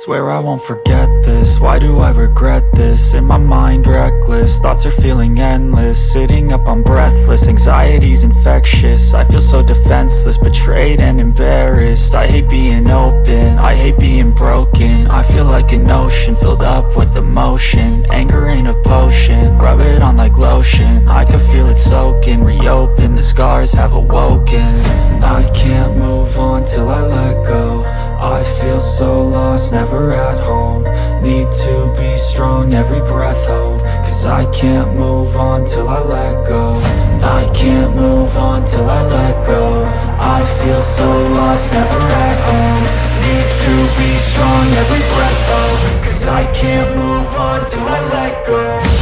Swear I won't forget this, why do I regret this? In my mind reckless, thoughts are feeling endless. Sitting up I'm breathless, anxiety's infectious. I feel so defenseless, betrayed and embarrassed. I hate being open, I hate being broken. I feel like an ocean filled up with emotion. Anger ain't a potion, rub it on like lotion. I can feel it soaking, reopen, the scars have awoken. I can't move on till I let go. I feel so lost, never at home. Need to be strong, every breath hope. Cause I can't move on till I let go. I can't move on till I let go. I feel so lost, never at home. Need to be strong, every breath hope. Cause I can't move on till I let go.